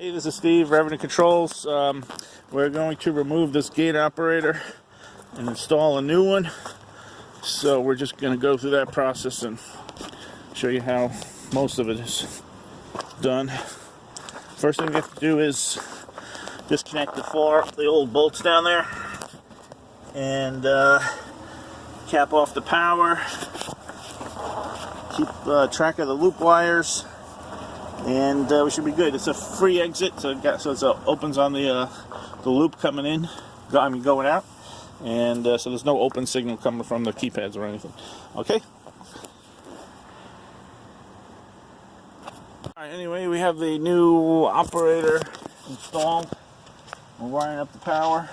Hey, this is Steve, Revenue Controls. We're going to remove this gate operator and install a new one. So we're just going to go through that process and show you how most of it is done. First thing we have to do is disconnect the old bolts down there and cap off the power. Keep track of the loop wires. And we should be good. It's a free exit, so it opens on the loop coming in, going out, and so there's no open signal coming from the keypads or anything. Okay. All right. Anyway, we have the new operator installed. We're wiring up the power.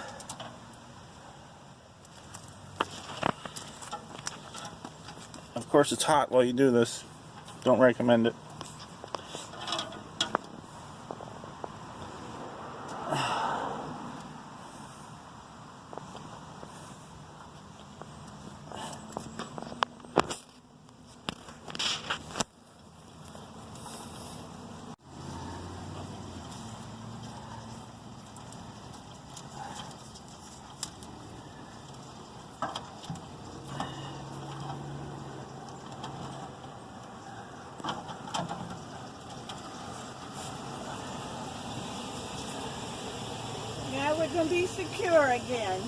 Of course, it's hot while you do this. Don't recommend it. Now we're going to be secure again.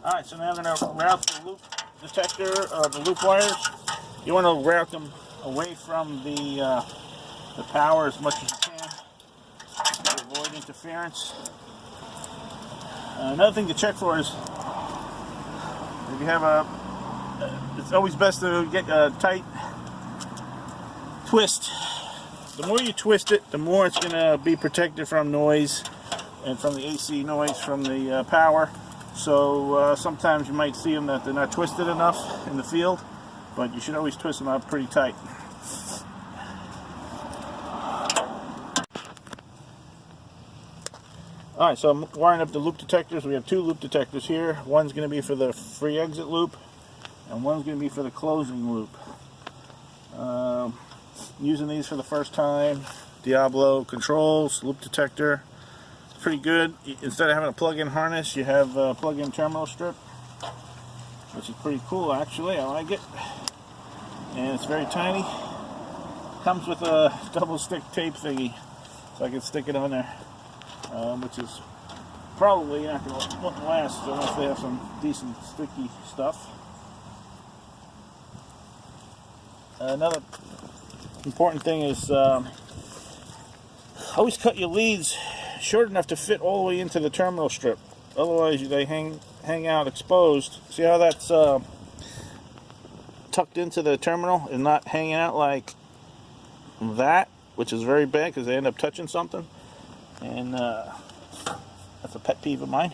Alright, so now I'm going to route the loop detector, the loop wires. You want to route them away from the power as much as you can to avoid interference. Another thing to check for is if you have it's always best to get a tight twist. The more you twist it, the more it's going to be protected from noise and from the AC noise from the power. So sometimes you might see them that they're not twisted enough in the field, but you should always twist them out pretty tight. Alright, so I'm wiring up the loop detectors. We have two loop detectors here. One's going to be for the free exit loop, and one's going to be for the closing loop. Using these for the first time. Diablo controls, loop detector. Pretty good. Instead of having a plug-in harness, you have a plug-in terminal strip, which is pretty cool actually. I like it. And it's very tiny. Comes with a double stick tape thingy, so I can stick it on there, which is probably not going to last unless they have some decent sticky stuff. Another important thing is always cut your leads short enough to fit all the way into the terminal strip. Otherwise, they hang out exposed. See how that's tucked into the terminal and not hanging out like that, which is very bad because they end up touching something. And that's a pet peeve of mine.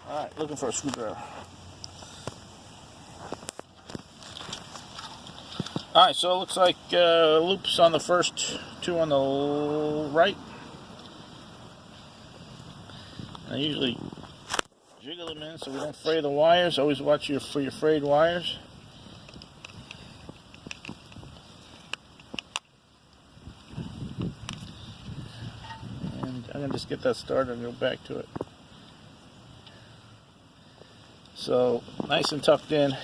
Alright, looking for a screwdriver. Alright, so it looks like loops on the first two on the right. I usually jiggle them in so we don't fray the wires. Always watch for your frayed wires. And I'm going to just get that started and go back to it. So, nice and tucked in.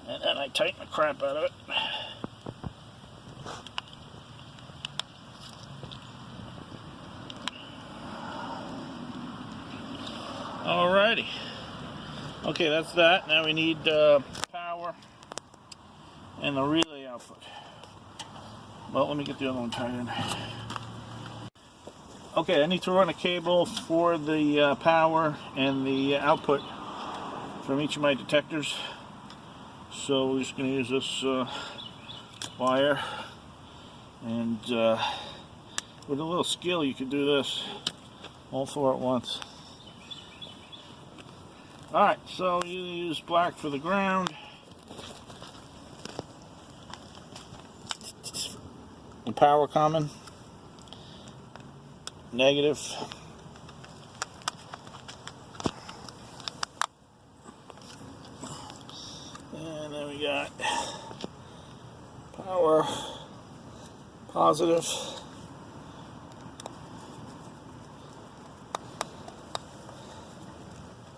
And then I tighten the crap out of it. Alrighty. Okay, that's that. Now we need power and the relay output. Well, let me get the other one tied in. Okay, I need to run a cable for the power and the output from each of my detectors. So we're just going to use this wire, and with a little skill you can do this all four at once. Alright, so you use black for the ground, and power common, negative. And then we got power, positive.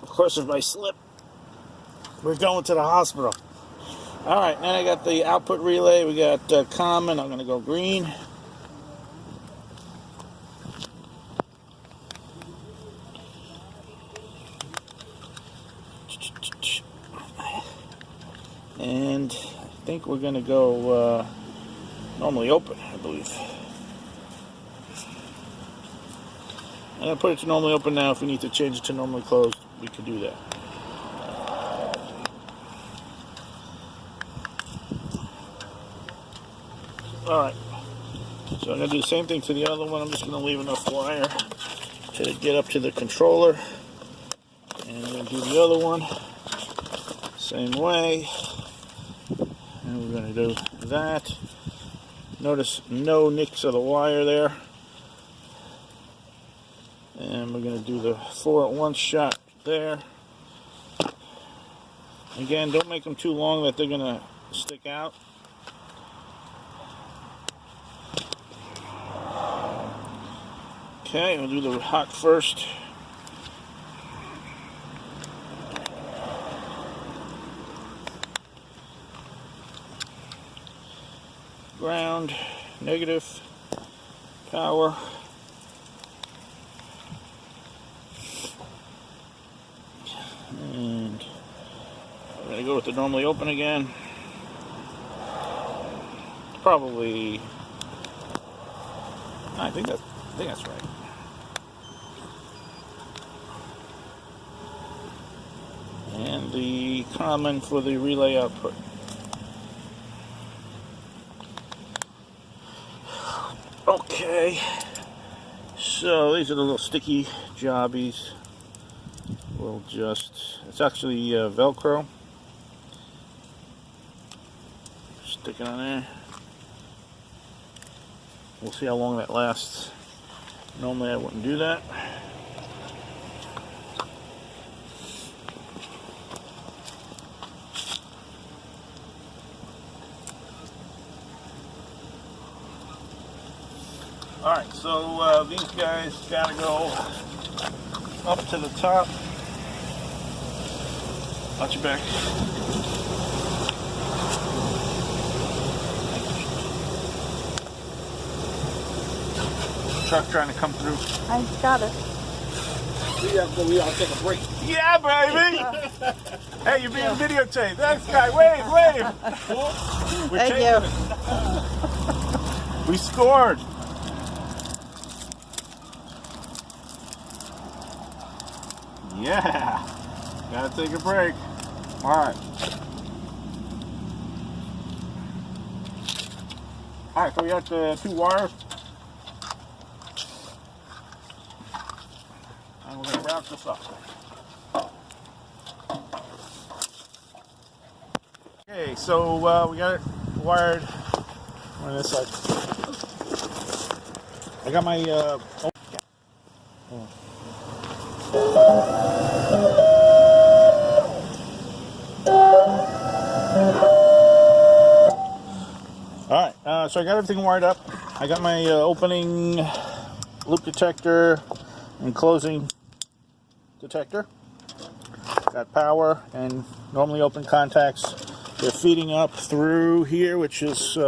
Of course, if I slip, we're going to the hospital. All right, then I got the output relay. We got common. I'm going to go green. And I think we're going to go normally open, I believe. I'm going to put it to normally open now. If we need to change it to normally closed, we can do that. Alright, so I'm going to do the same thing to the other one. I'm just going to leave enough wire to get up to the controller. And I'm going to do the other one same way. And we're going to do that. Notice no nicks of the wire there. And we're going to do the 4 at once shot there. Again, don't make them too long that they're going to stick out. Okay, we'll do the hot first. Ground, negative, power. And we're going to go with the normally open again. Probably, I think that's right. And the common for the relay output. Okay, so these are the little sticky jobbies. We'll just, it's actually Velcro. Stick it on there. We'll see how long that lasts. Normally I wouldn't do that. Alright, so these guys gotta go up to the top. Watch your back. Truck trying to come through. I got it. We all take a break. Yeah, baby! Hey, you're being videotaped. Thanks, guy. Wave. We're Thank taping you. it. We scored. Yeah. Gotta take a break. Alright. Alright, so we got the 2 wires. And we're going to wrap this up. Okay, so we got it wired on this side. I got my Alright, so I got everything wired up. I got my opening loop detector and closing detector. Got power and normally open contacts. They're feeding up through here, which is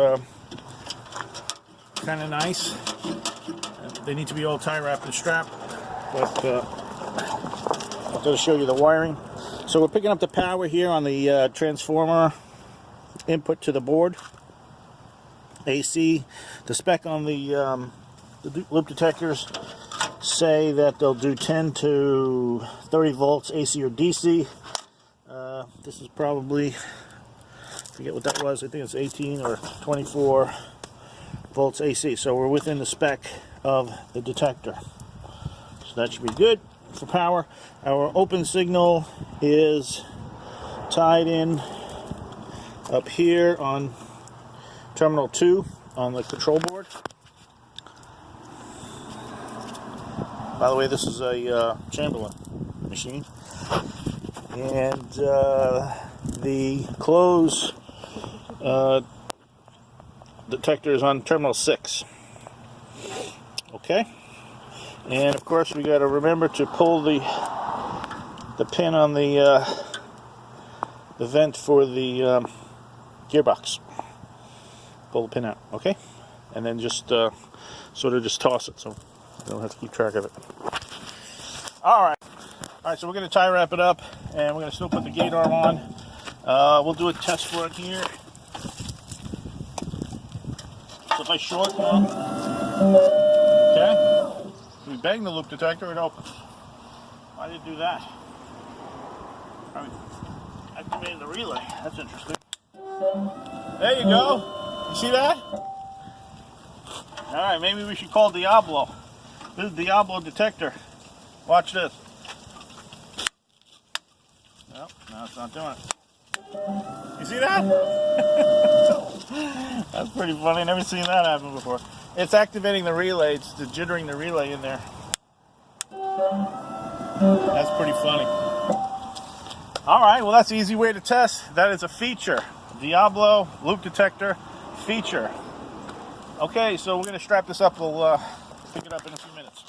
kind of nice. They need to be all tie wrapped and strapped, but I'm going to show you the wiring. So we're picking up the power here on the transformer input to the board. AC. The spec on the loop detectors say that they'll do 10 to 30 volts AC or DC. This is probably, I forget what that was, I think it's 18 or 24 volts AC. So we're within the spec of the detector. So that should be good for power. Our open signal is tied in up here on terminal 2 on the control board. By the way, this is a Chamberlain machine. And the close detector is on terminal 6. Okay? And of course we got to remember to pull the pin on the vent for the gearbox. Pull the pin out, okay? And then just sort of just toss it so you don't have to keep track of it. Alright, so we're going to tie wrap it up, and we're going to still put the gate arm on. We'll do a test for it here. So if I short one, okay, we bang the loop detector, it opens. Why did it do that? Activated the relay. That's interesting. There you go. You see that? Alright, maybe we should call Diablo. This is Diablo detector. Watch this. Nope, no, it's not doing it. You see that? That's pretty funny. Never seen that happen before. It's activating the relay. It's jittering the relay in there. That's pretty funny. Alright, well that's an easy way to test. That is a feature. Diablo loop detector feature. Okay, so we're going to strap this up. We'll pick it up in a few minutes.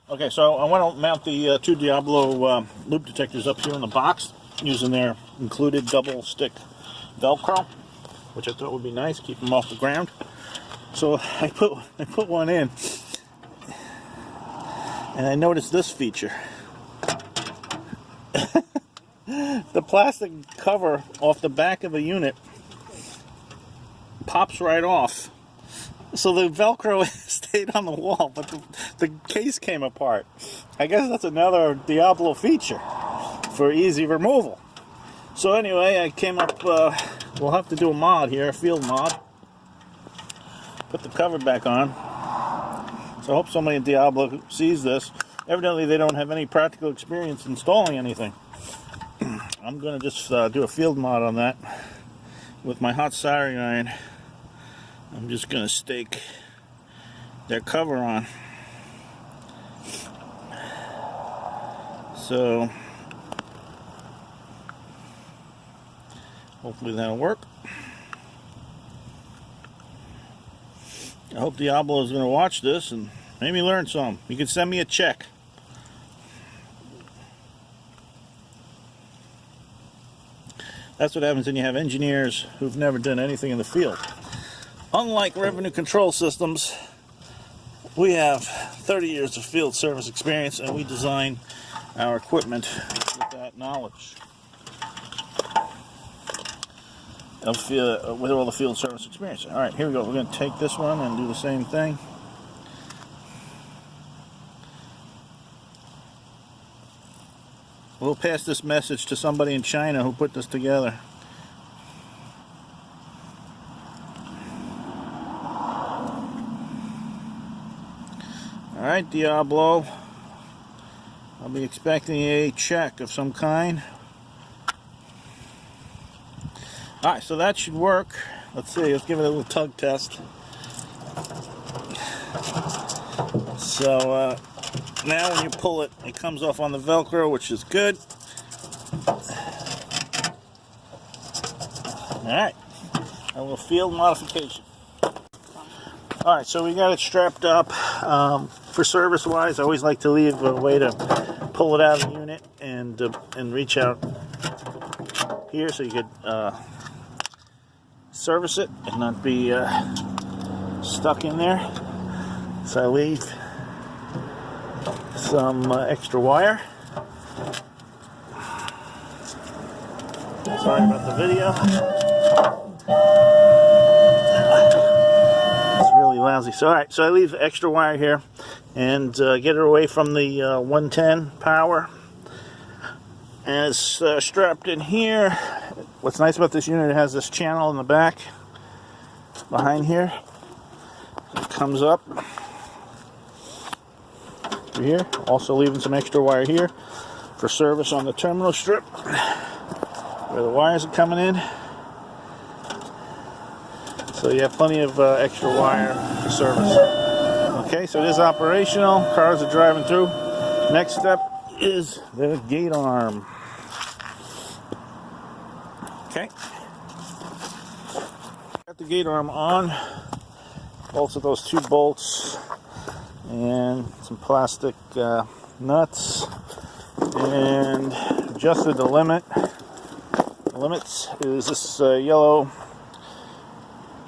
Okay, so I want to mount the two Diablo loop detectors up here in the box using their included double stick Velcro, which I thought would be nice, keep them off the ground. So I put one in, and I noticed this feature. The plastic cover off the back of the unit pops right off. So the Velcro stayed on the wall, but the case came apart. I guess that's another Diablo feature for easy removal. So anyway, I came up, we'll have to do a mod here, a field mod. Put the cover back on. So I hope somebody in Diablo sees this. Evidently they don't have any practical experience installing anything. I'm going to just do a field mod on that with my hot soldering iron. I'm just going to stake their cover on. So hopefully that'll work. I hope Diablo is going to watch this and maybe learn some. You can send me a check. That's what happens when you have engineers who've never done anything in the field. Unlike revenue control systems, we have 30 years of field service experience, and we design our equipment with that knowledge. With all the field service experience. Alright, here we go. We're going to take this one and do the same thing. We'll pass this message to somebody in China who put this together. Alright, Diablo. I'll be expecting a check of some kind. Alright, so that should work. Let's see, let's give it a little tug test. So, now when you pull it, it comes off on the Velcro, which is good. Alright, a little field modification. Alright, so we got it strapped up. For service-wise, I always like to leave a way to pull it out of the unit and reach out here so you could service it and not be stuck in there. So I leave some extra wire. Sorry about the video. It's really lousy. So alright, so I leave extra wire here and get it away from the 110 power. And it's strapped in here. What's nice about this unit, it has this channel in the back behind here. It comes up through here. Also leaving some extra wire here for service on the terminal strip where the wires are coming in. So So you have plenty of extra wire to service. Okay, so it is operational. Cars are driving through. Next step is the gate arm. Okay. Got the gate arm on. Bolts with those 2 bolts and some plastic nuts, and adjusted the limit. The limits is this yellow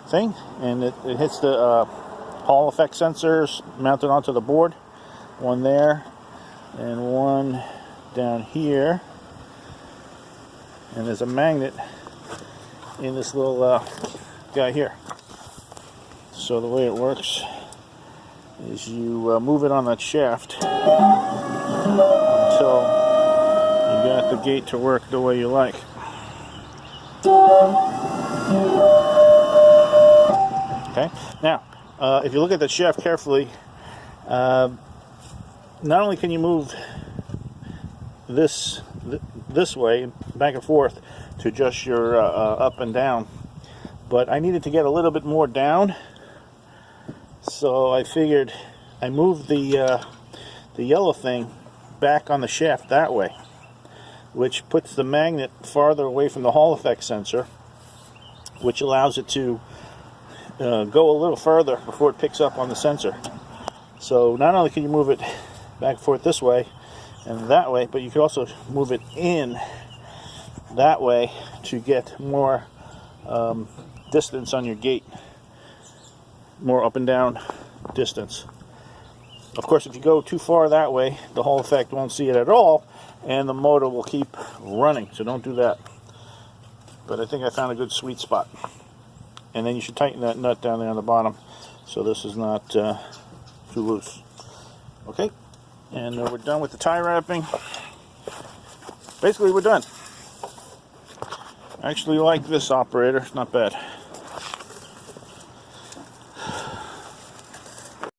thing, and it hits the Hall effect sensors mounted onto the board. One there and one down here, and there's a magnet in this little guy here. So the way it works is you move it on that shaft until you got the gate to work the way you like. Okay. Now, if you look at the shaft carefully, not only can you move this way, back and forth, to adjust your up and down, but I needed to get a little bit more down, so I figured I moved the yellow thing back on the shaft that way, which puts the magnet farther away from the Hall effect sensor, which allows it to go a little further before it picks up on the sensor. So not only can you move it back and forth this way and that way, but you can also move it in that way to get more distance on your gate, more up and down distance. Of course, if you go too far that way, the Hall effect won't see it at all, and the motor will keep running, so don't do that. But I think I found a good sweet spot. And then you should tighten that nut down there on the bottom so this is not too loose. Okay, and we're done with the tie wrapping. Basically, we're done. I actually like this operator, it's not bad.